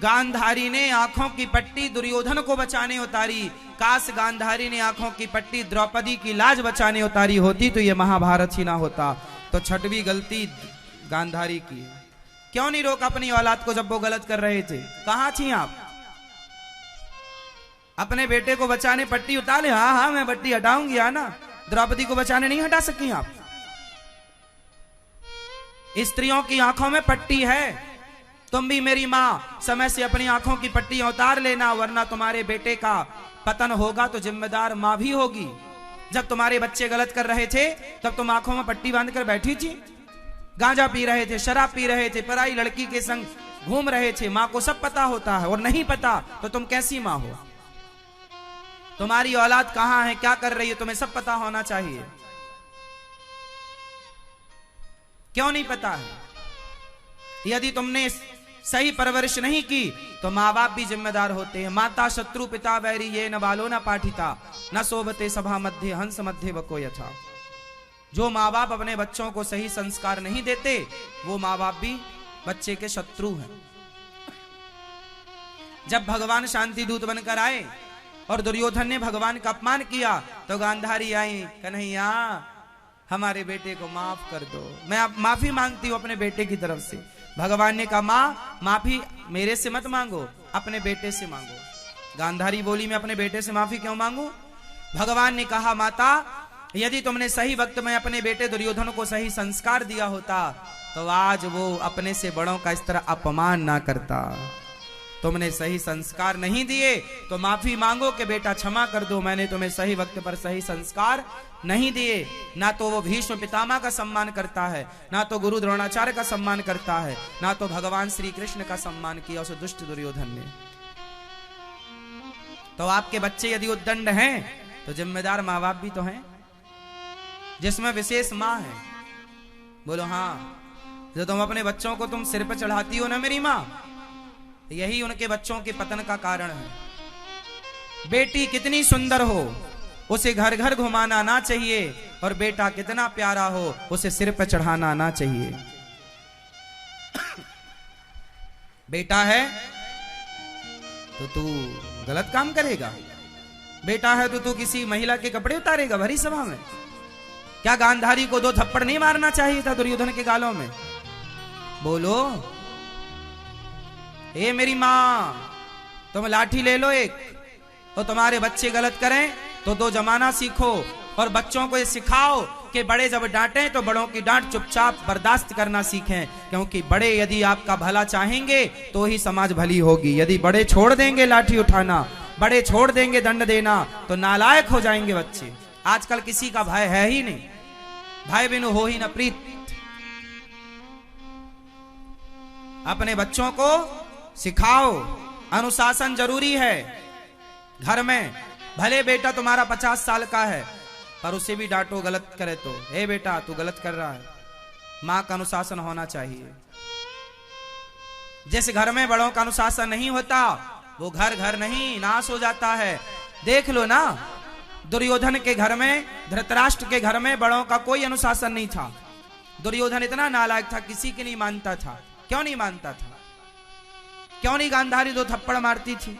गांधारी ने आंखों की पट्टी दुर्योधन को बचाने उतारी, काश गांधारी ने आंखों की पट्टी द्रौपदी की लाज बचाने उतारी होती तो ये महाभारत ही ना होता। तो छठवीं गलती गांधारी की। क्यों नहीं रोका अपनी औलाद को जब वो गलत कर रहे थे? कहां थी आप? अपने बेटे को बचाने पट्टी उतारे, हाँ हाँ मैं पट्टी हटाऊंगी, है ना। द्रौपदी को बचाने नहीं हटा सकी आप। स्त्रियों की आंखों में पट्टी है। तुम भी मेरी मां समय से अपनी आंखों की पट्टी उतार लेना, वरना तुम्हारे बेटे का पतन होगा तो जिम्मेदार मां भी होगी। जब तुम्हारे बच्चे गलत कर रहे थे तब तुम आंखों में पट्टी बांधकर बैठी थी, गांजा पी रहे थे, शराब पी रहे थे, पराई लड़की के संग घूम रहे थे। मां को सब पता होता है, और नहीं पता तो तुम कैसी मां हो? तुम्हारी औलाद कहां है, क्या कर रही है, तुम्हें सब पता होना चाहिए। क्यों नहीं पता है? यदि तुमने सही परवरिश नहीं की तो माँ बाप भी जिम्मेदार होते हैं। माता शत्रु पिता वैरी ये न बालो न पाठिता, न सोबते सभा मध्य हंस मध्य वको यथा। जो माँ बाप अपने बच्चों को सही संस्कार नहीं देते वो माँ बाप भी बच्चे के शत्रु हैं। जब भगवान शांति दूत बनकर आए और दुर्योधन ने भगवान का अपमान किया तो गांधारी आई, कन्हैया हमारे बेटे को माफ कर दो, मैं अब माफी मांगती हूं अपने बेटे की तरफ से। भगवान ने कहा मां माफी मेरे से मत मांगो, अपने बेटे से मांगो। गांधारी बोली मैं अपने बेटे से माफी क्यों मांगू? भगवान ने कहा माता यदि तुमने सही वक्त में अपने बेटे दुर्योधन को सही संस्कार दिया होता तो आज वो अपने से बड़ों का इस तरह अपमान ना करता। तुमने सही संस्कार नहीं दिए तो माफी मांगो कि बेटा क्षमा कर दो, मैंने तुम्हें सही वक्त पर सही संस्कार नहीं दिए। ना तो वो भीष्म पितामह का सम्मान करता है, ना तो गुरु द्रोणाचार्य का सम्मान करता है, ना तो भगवान श्री कृष्ण का सम्मान किया उस दुष्ट दुर्योधन ने। तो आपके बच्चे यदि उद्दंड हैं तो जिम्मेदार माँ बाप भी तो हैं, जिसमें विशेष माँ है। बोलो हाँ। जो तुम अपने बच्चों को तुम सिर पर चढ़ाती हो ना मेरी माँ, यही उनके बच्चों के पतन का कारण है। बेटी कितनी सुंदर हो उसे घर घर घुमाना ना चाहिए, और बेटा कितना प्यारा हो उसे सिर पर चढ़ाना ना चाहिए। बेटा है तो तू गलत काम करेगा, बेटा है तो तू किसी महिला के कपड़े उतारेगा भरी सभा में? क्या गांधारी को 2 थप्पड़ नहीं मारना चाहिए था दुर्योधन के गालों में? बोलो। ए मेरी मां तुम लाठी ले लो एक, तो तुम्हारे बच्चे गलत करें तो 2 जमाना सीखो, और बच्चों को ये सिखाओ कि बड़े जब डांटें तो बड़ों की डांट चुपचाप बर्दाश्त करना सीखें, क्योंकि बड़े यदि आपका भला चाहेंगे तो ही समाज भली होगी। यदि बड़े छोड़ देंगे लाठी उठाना, बड़े छोड़ देंगे दंड देना, तो नालायक हो जाएंगे बच्चे। आजकल किसी का भय है ही नहीं, भय बिनु हो ही न प्रीत। अपने बच्चों को सिखाओ, अनुशासन जरूरी है। घर में भले बेटा तुम्हारा 50 साल का है पर उसे भी डांटो गलत करे तो, हे बेटा तू गलत कर रहा है। मां का अनुशासन होना चाहिए। जिस घर में बड़ों का अनुशासन नहीं होता वो घर घर नहीं नाश हो जाता है। देख लो ना, दुर्योधन के घर में, धृतराष्ट्र के घर में बड़ों का कोई अनुशासन नहीं था। दुर्योधन इतना नालायक था, किसी की नहीं मानता था। क्यों नहीं मानता था? क्यों नहीं गांधारी 2 थप्पड़ मारती थी?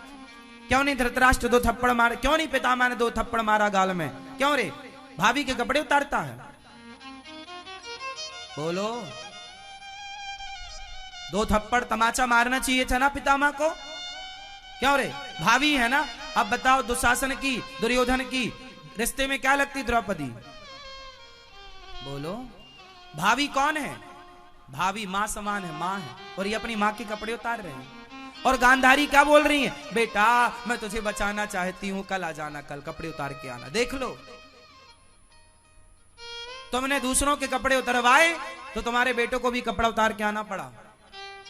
क्यों नहीं धृतराष्ट्र 2 थप्पड़ मारे? क्यों नहीं पितामह ने 2 थप्पड़ मारा गाल में? क्यों रे? भाभी के कपड़े उतारता है? बोलो। 2 थप्पड़ तमाचा मारना चाहिए था ना पितामह को? क्यों रे? भाभी है ना। अब बताओ दुशासन की, दुर्योधन की रिश्ते में क्या लगती द्रौपदी? बोलो। भाभी कौन है? भाभी मां समान है, मां है, और ये अपनी मां के कपड़े उतार रहे हैं। और गांधारी क्या बोल रही है? बेटा मैं तुझे बचाना चाहती हूं, कल आ जाना, कल कपड़े उतार के आना। देख लो, तुमने दूसरों के कपड़े उतरवाए तो तुम्हारे बेटों को भी कपड़ा उतार के आना पड़ा।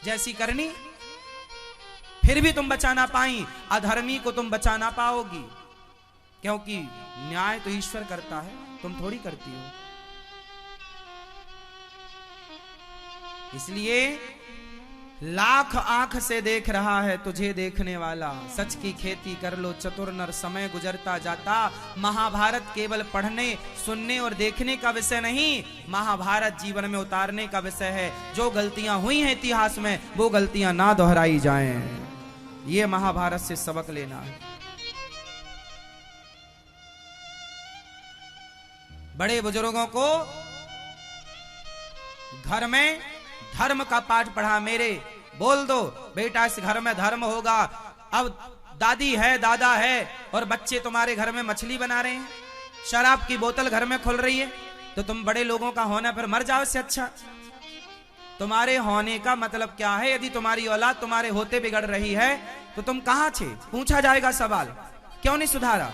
जैसी करनी, फिर भी तुम बचा ना पाई, अधर्मी को तुम बचा ना पाओगी, क्योंकि न्याय तो ईश्वर करता है, तुम थोड़ी करती हो। इसलिए लाख आंख से देख रहा है तुझे देखने वाला, सच की खेती कर लो चतुर नर, समय गुजरता जाता। महाभारत केवल पढ़ने सुनने और देखने का विषय नहीं, महाभारत जीवन में उतारने का विषय है। जो गलतियां हुई हैं इतिहास में वो गलतियां ना दोहराई जाएं। ये महाभारत से सबक लेना है। बड़े बुजुर्गों को घर में धर्म का पाठ पढ़ा। मेरे बोल दो बेटा इस घर में धर्म होगा। अब दादी है दादा है और बच्चे तुम्हारे घर में मछली बना रहे हैं, शराब की बोतल घर में खुल रही है, तो तुम बड़े लोगों का होना पर मर जाओ। इससे अच्छा तुम्हारे होने का मतलब क्या है? यदि तुम्हारी औलाद तुम्हारे होते बिगड़ रही है तो तुम कहां थे? पूछा जाएगा सवाल। क्यों नहीं सुधारा?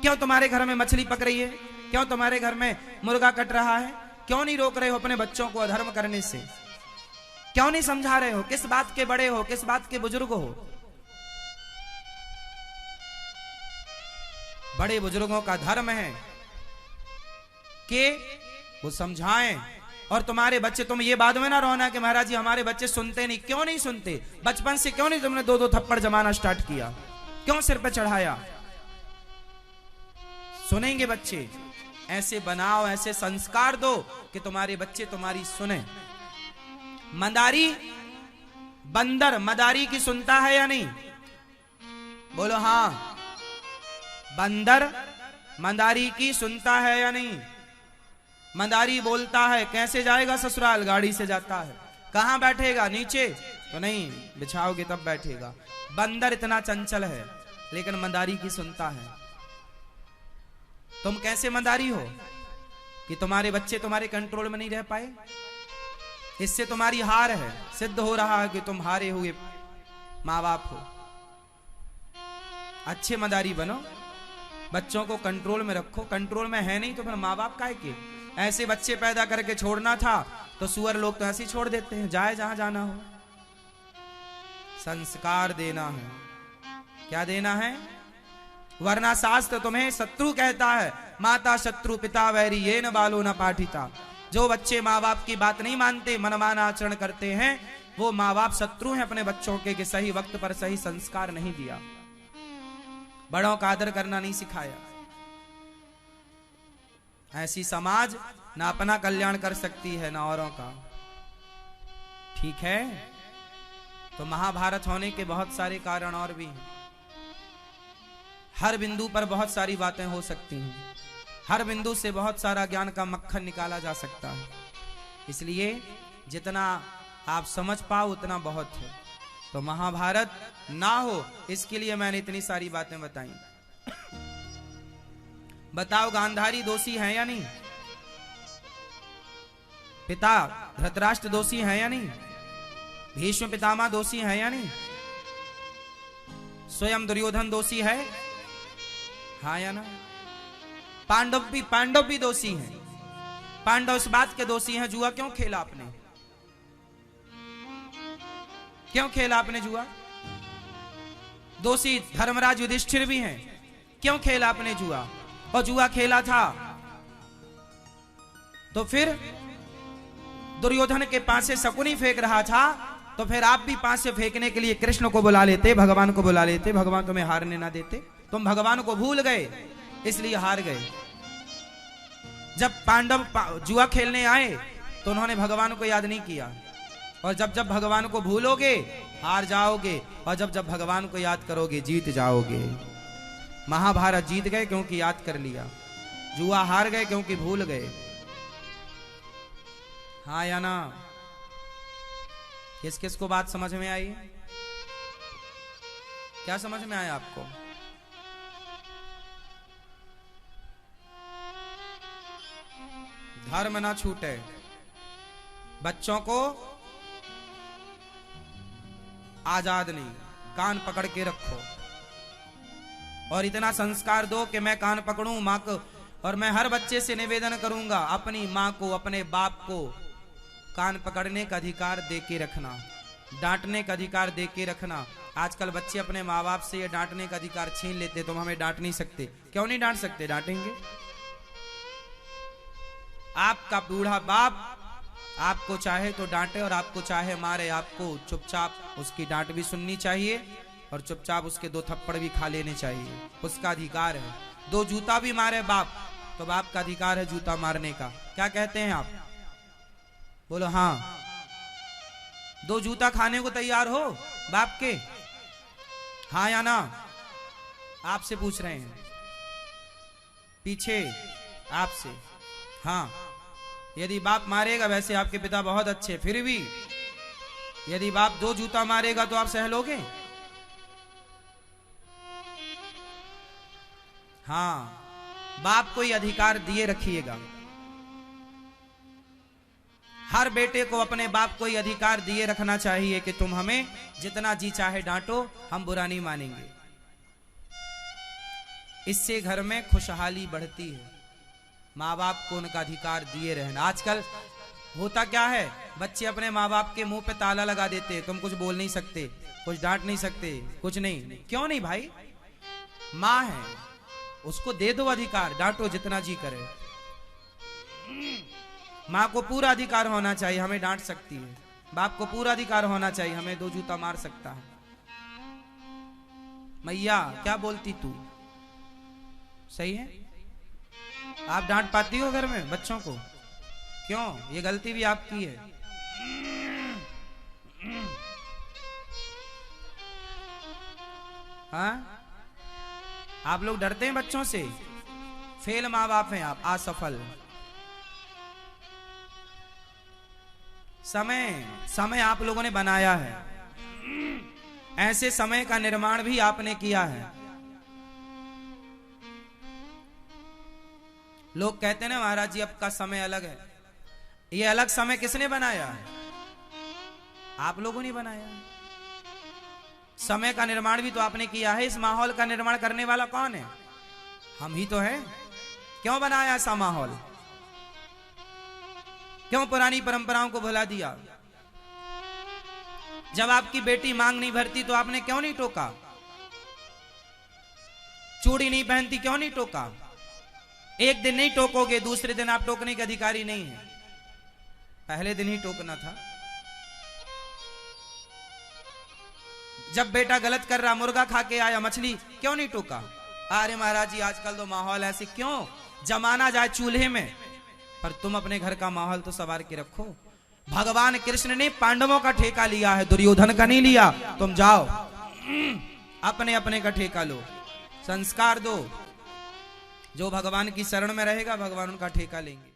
क्यों तुम्हारे घर में मछली पक रही है? क्यों तुम्हारे घर में मुर्गा कट रहा है? क्यों नहीं रोक रहे हो अपने बच्चों को अधर्म करने से? क्यों नहीं समझा रहे हो? किस बात के बड़े हो, किस बात के बुजुर्ग हो? बड़े बुजुर्गों का धर्म है कि वो समझाएं। और तुम्हारे बच्चे, तुम ये बाद में ना रोना कि महाराज जी हमारे बच्चे सुनते नहीं। क्यों नहीं सुनते? बचपन से क्यों नहीं तुमने दो दो थप्पड़ जमाना स्टार्ट किया? क्यों सिर पे चढ़ाया? सुनेंगे बच्चे। ऐसे बनाओ, ऐसे संस्कार दो कि तुम्हारे बच्चे तुम्हारी सुने। मंदारी बंदर मदारी की सुनता है या नहीं? बोलो हाँ। बंदर मंदारी की सुनता है या नहीं? मंदारी बोलता है कैसे जाएगा ससुराल? गाड़ी से जाता है। कहां बैठेगा? नीचे तो नहीं, बिछाओगे तब बैठेगा। बंदर इतना चंचल है लेकिन मंदारी की सुनता है। तुम कैसे मंदारी हो कि तुम्हारे बच्चे तुम्हारे कंट्रोल में नहीं रह पाए? इससे तुम्हारी हार है। सिद्ध हो रहा है कि तुम हारे हुए माँ बाप हो। अच्छे मदारी बनो, बच्चों को कंट्रोल में रखो। कंट्रोल में है नहीं तो फिर माँ बाप काहे के? ऐसे बच्चे पैदा करके छोड़ना था तो सुअर लोग तो ऐसे ही छोड़ देते हैं, जाए जहां जाना हो। संस्कार देना है। क्या देना है? वरना शास्त्र तुम्हें शत्रु कहता है। माता शत्रु पिता वैरी ये न बालो न पाठिता। जो बच्चे माँ बाप की बात नहीं मानते, मनमाना आचरण करते हैं, वो माँ बाप शत्रु हैं अपने बच्चों के कि सही वक्त पर सही संस्कार नहीं दिया, बड़ों का आदर करना नहीं सिखाया। ऐसी समाज ना अपना कल्याण कर सकती है ना औरों का। ठीक है, तो महाभारत होने के बहुत सारे कारण और भी हैं। हर बिंदु पर बहुत सारी बातें हो सकती हैं। हर बिंदु से बहुत सारा ज्ञान का मक्खन निकाला जा सकता है। इसलिए जितना आप समझ पाओ उतना बहुत है। तो महाभारत ना हो इसके लिए मैंने इतनी सारी बातें बताई। बताओ गांधारी दोषी है या नहीं? पिता धृतराष्ट्र दोषी है या नहीं? भीष्म पितामह दोषी है या नहीं? स्वयं दुर्योधन दोषी है? हाँ या ना? पांडव भी दोषी हैं। पांडव इस बात के दोषी हैं, जुआ क्यों खेला आपने? क्यों खेला आपने जुआ? दोषी धर्मराज युधिष्ठिर भी हैं। क्यों खेला आपने जुआ? और जुआ खेला था तो फिर दुर्योधन के पास से शकुनी फेंक रहा था, तो फिर आप भी पास से फेंकने के लिए कृष्ण को बुला लेते, भगवान को बुला लेते, भगवान तुम्हें हारने ना देते। तुम भगवान को भूल गए इसलिए हार गए। जब पांडव जुआ खेलने आए तो उन्होंने भगवान को याद नहीं किया, और जब जब भगवान को भूलोगे हार जाओगे, और जब जब भगवान को याद करोगे जीत जाओगे। महाभारत जीत गए क्योंकि याद कर लिया, जुआ हार गए क्योंकि भूल गए। हाँ या ना? किस किस को बात समझ में आई? क्या समझ में आया आपको? धर्म ना छूटे, बच्चों को आजाद नहीं, कान पकड़ के रखो, और इतना संस्कार दो कि मैं कान पकड़ूं मां को। और मैं हर बच्चे से निवेदन करूंगा, अपनी मां को अपने बाप को कान पकड़ने का अधिकार दे के रखना, डांटने का अधिकार दे के रखना। आजकल बच्चे अपने माँ बाप से ये डांटने का अधिकार छीन लेते। तुम हमें डांट नहीं सकते। क्यों नहीं डांट सकते? डांटेंगे। आपका बूढ़ा बाप आपको चाहे तो डांटे और आपको चाहे मारे, आपको चुपचाप उसकी डांट भी सुननी चाहिए और चुपचाप उसके 2 थप्पड़ भी खा लेने चाहिए। उसका अधिकार है। 2 जूता भी मारे बाप तो बाप का अधिकार है जूता मारने का। क्या कहते हैं आप? बोलो हाँ। 2 जूता खाने को तैयार हो बाप के? हाँ या ना? आपसे पूछ रहे हैं, पीछे आपसे। हाँ, यदि बाप मारेगा, वैसे आपके पिता बहुत अच्छे, फिर भी यदि बाप 2 जूता मारेगा तो आप सह लोगे? हाँ, बाप को ही अधिकार दिए रखिएगा। हर बेटे को अपने बाप को ही अधिकार दिए रखना चाहिए कि तुम हमें जितना जी चाहे डांटो, हम बुरा नहीं मानेंगे। इससे घर में खुशहाली बढ़ती है। माँ बाप को उनका अधिकार दिए रहना। आजकल होता क्या है, बच्चे अपने माँ बाप के मुंह पे ताला लगा देते, तुम कुछ बोल नहीं सकते, कुछ डांट नहीं सकते, कुछ नहीं। क्यों नहीं भाई? माँ है, उसको दे दो अधिकार, डांटो जितना जी करे। माँ को पूरा अधिकार होना चाहिए, हमें डांट सकती है। बाप को पूरा अधिकार होना चाहिए, हमें 2 जूता मार सकता है। मैया क्या बोलती तू? सही है? आप डांट पाती हो घर में बच्चों को? क्यों? ये गलती भी आपकी है। हाँ, आप लोग डरते हैं बच्चों से? फेल माँ बाप हैं आप, असफल। समय आप लोगों ने बनाया है, ऐसे समय का निर्माण भी आपने किया है। लोग कहते हैं ना महाराज जी अब का समय अलग है। ये अलग समय किसने बनाया है? आप लोगों ने बनाया है। समय का निर्माण भी तो आपने किया है। इस माहौल का निर्माण करने वाला कौन है? हम ही तो हैं। क्यों बनाया ऐसा माहौल? क्यों पुरानी परंपराओं को भुला दिया? जब आपकी बेटी मांग नहीं भरती तो आपने क्यों नहीं टोका? चूड़ी नहीं पहनती क्यों नहीं टोका? एक दिन नहीं टोकोगे, दूसरे दिन आप टोकने के अधिकारी नहीं है। पहले दिन ही टोकना था। जब बेटा गलत कर रहा, मुर्गा खा के आया, मछली, क्यों नहीं टोका? अरे महाराज जी आजकल तो माहौल ऐसे, क्यों? जमाना जाए चूल्हे में, पर तुम अपने घर का माहौल तो संवार के रखो। भगवान कृष्ण ने पांडवों का ठेका लिया है, दुर्योधन का नहीं लिया। तुम जाओ अपने अपने का ठेका लो, संस्कार दो। जो भगवान की शरण में रहेगा, भगवान उनका ठेका लेंगे।